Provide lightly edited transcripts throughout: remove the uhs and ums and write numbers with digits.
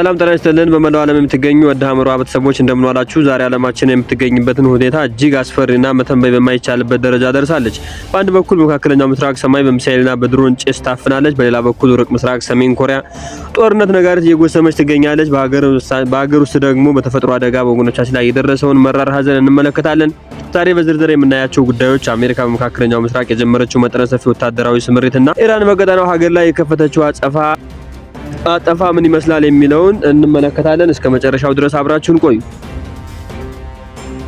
ሰላም ጤና ይስጥልን። በመላው ዓለም የምትገኙ ወደ ሀመሯ ቤተሰቦች እንደምን ዋላችሁ? ዛሬ ዓለማችን የምትገኝበትን ሁኔታ እጅግ አስፈሪና መተንበይ በማይቻልበት ደረጃ ደርሳለች። በአንድ በኩል መካከለኛው ምስራቅ ሰማይ በሚሳኤልና በድሮን ጭስ ታፍናለች። በሌላ በኩል ሩቅ ምስራቅ ሰሜን ኮሪያ ጦርነት ነጋሪት እየጎሰመች ትገኛለች። በሀገር ውስጥ ደግሞ በተፈጥሮ አደጋ በወገኖቻችን ላይ የደረሰውን መራር ሀዘን እንመለከታለን። ዛሬ በዝርዝር የምናያቸው ጉዳዮች አሜሪካ በመካከለኛው ምስራቅ የጀመረችው መጠነ ሰፊ ወታደራዊ ስምሪትና ኢራን በቀጠናው ሀገር ላይ የከፈተችው አጠፋ ምን ይመስላል የሚለውን እንመለከታለን። እስከ መጨረሻው ድረስ አብራችሁን ቆዩ።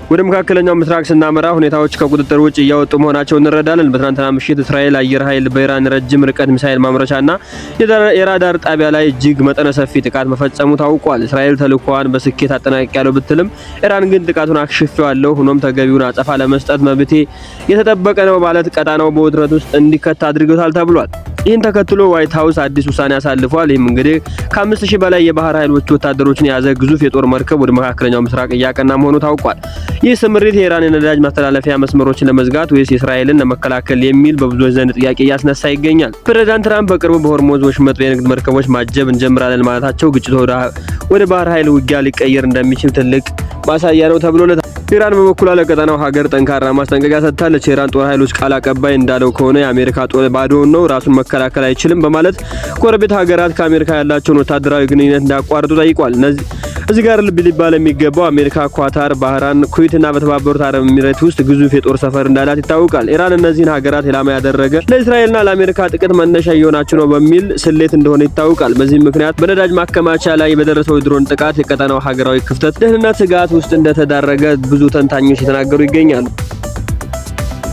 ወደ መካከለኛው ምስራቅ ስናመራ ሁኔታዎች ከቁጥጥር ውጭ እያወጡ መሆናቸውን እንረዳለን። በትናንትና ምሽት እስራኤል አየር ኃይል በኢራን ረጅም ርቀት ሚሳኤል ማምረቻና የራዳር ጣቢያ ላይ እጅግ መጠነ ሰፊ ጥቃት መፈጸሙ ታውቋል። እስራኤል ተልዕኮዋን በስኬት አጠናቅቄያለሁ ብትልም ኢራን ግን ጥቃቱን አክሽፌዋለሁ፣ ሆኖም ተገቢውን አጸፋ ለመስጠት መብቴ የተጠበቀ ነው ማለት ቀጣናው በውጥረት ውስጥ እንዲከታ አድርጎታል ተብሏል። ይህን ተከትሎ ዋይት ሃውስ አዲስ ውሳኔ አሳልፏል። ይህም እንግዲህ ከ5000 በላይ የባህር ኃይሎች ወታደሮችን የያዘ ግዙፍ የጦር መርከብ ወደ መካከለኛው ምስራቅ እያቀና መሆኑ ታውቋል። ይህ ስምሪት የኢራን የነዳጅ ማስተላለፊያ መስመሮችን ለመዝጋት ወይስ እስራኤልን ለመከላከል የሚል በብዙዎች ዘንድ ጥያቄ እያስነሳ ይገኛል። ፕሬዝዳንት ትራምፕ በቅርቡ በሆርሙዝ ወሽመጥ የንግድ መርከቦች ማጀብ እንጀምራለን ማለታቸው ግጭቱ ወደ ባህር ኃይል ውጊያ ሊቀየር እንደሚችል ትልቅ ማሳያ ነው ተብሎለታል። ኢራን በበኩሏ ለቀጠናው ሀገር ጠንካራ ማስጠንቀቂያ ሰጥታለች። የኢራን ጦር ኃይሎች ቃል አቀባይ እንዳለው ከሆነ የአሜሪካ ጦር ባዶውን ነው፣ ራሱን መከላከል አይችልም በማለት ጎረቤት ሀገራት ከአሜሪካ ያላቸውን ወታደራዊ ግንኙነት እንዲያቋርጡ ጠይቋል። እዚህ ጋር ልብ ሊባል የሚገባው አሜሪካ ኳታር፣ ባህራን፣ ኩዌትና በተባበሩት አረብ ኤሚሬት ውስጥ ግዙፍ የጦር ሰፈር እንዳላት ይታወቃል። ኢራን እነዚህን ሀገራት ኢላማ ያደረገ ለእስራኤልና ለአሜሪካ ጥቃት መነሻ እየሆናቸው ነው በሚል ስሌት እንደሆነ ይታወቃል። በዚህም ምክንያት በነዳጅ ማከማቻ ላይ በደረሰው የድሮን ጥቃት የቀጠናው ሀገራዊ ክፍተት ደህንነት ስጋት ውስጥ እንደተዳረገ ብዙ ተንታኞች የተናገሩ ይገኛሉ።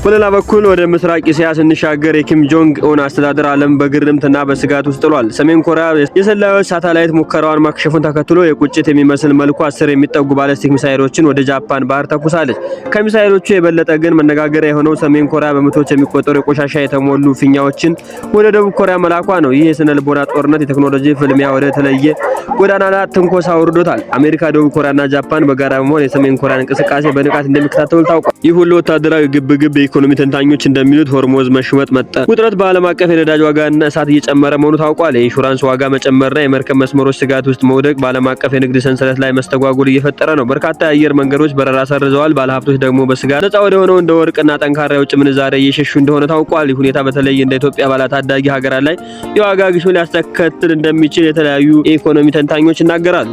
በሌላ በኩል ወደ ምስራቅ እስያ ስንሻገር የኪም ጆንግ ኡን አስተዳደር ዓለም በግርምትና በስጋት ውስጥ ጥሏል። ሰሜን ኮሪያ የሰላዮች ሳተላይት ሙከራዋን ማክሸፉን ተከትሎ የቁጭት የሚመስል መልኩ 10 የሚጠጉ ባለስቲክ ሚሳኤሎችን ወደ ጃፓን ባህር ተኩሳለች። ከሚሳኤሎቹ የበለጠ ግን መነጋገሪያ የሆነው ሰሜን ኮሪያ በመቶዎች የሚቆጠሩ የቆሻሻ የተሞሉ ፊኛዎችን ወደ ደቡብ ኮሪያ መላኳ ነው። ይህ የስነ ልቦና ጦርነት የቴክኖሎጂ ፍልሚያ ወደ ተለየ ጎዳናና ትንኮሳ አውርዶታል። አሜሪካ፣ ደቡብ ኮሪያና ጃፓን በጋራ በመሆን የሰሜን ኮሪያን እንቅስቃሴ በንቃት እንደሚከታተሉ ታውቋል። ይህ ሁሉ ወታደራዊ ግብግብ ኢኮኖሚ ተንታኞች እንደሚሉት ሆርሙዝ መሽመጥ መጠን ውጥረት በዓለም አቀፍ የነዳጅ ዋጋና እሳት እየጨመረ መሆኑ ታውቋል። የኢንሹራንስ ዋጋ መጨመርና የመርከብ መስመሮች ስጋት ውስጥ መውደቅ በዓለም አቀፍ የንግድ ሰንሰለት ላይ መስተጓጎል እየፈጠረ ነው። በርካታ የአየር መንገዶች በረራ ሰርዘዋል። ባለሀብቶች ደግሞ በስጋት ነፃ ወደ ሆነው እንደ ወርቅና ጠንካራ የውጭ ምንዛሬ እየሸሹ እንደሆነ ታውቋል። ይህ ሁኔታ በተለይ እንደ ኢትዮጵያ ባለ ታዳጊ ሀገራት ላይ የዋጋ ግሽበት ሊያስከትል እንደሚችል የተለያዩ የኢኮኖሚ ተንታኞች ይናገራሉ።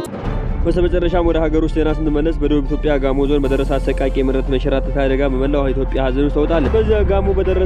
በመጨረሻም ወደ ሀገር ውስጥ ዜና ስንመለስ በደቡብ ኢትዮጵያ ጋሞ ዞን በደረሰ አሰቃቂ የመሬት መንሸራተት አደጋ በመላው ኢትዮጵያ ሀዘን ውስጥ ተውጣለች። በዚህ ጋሞ በደረሰ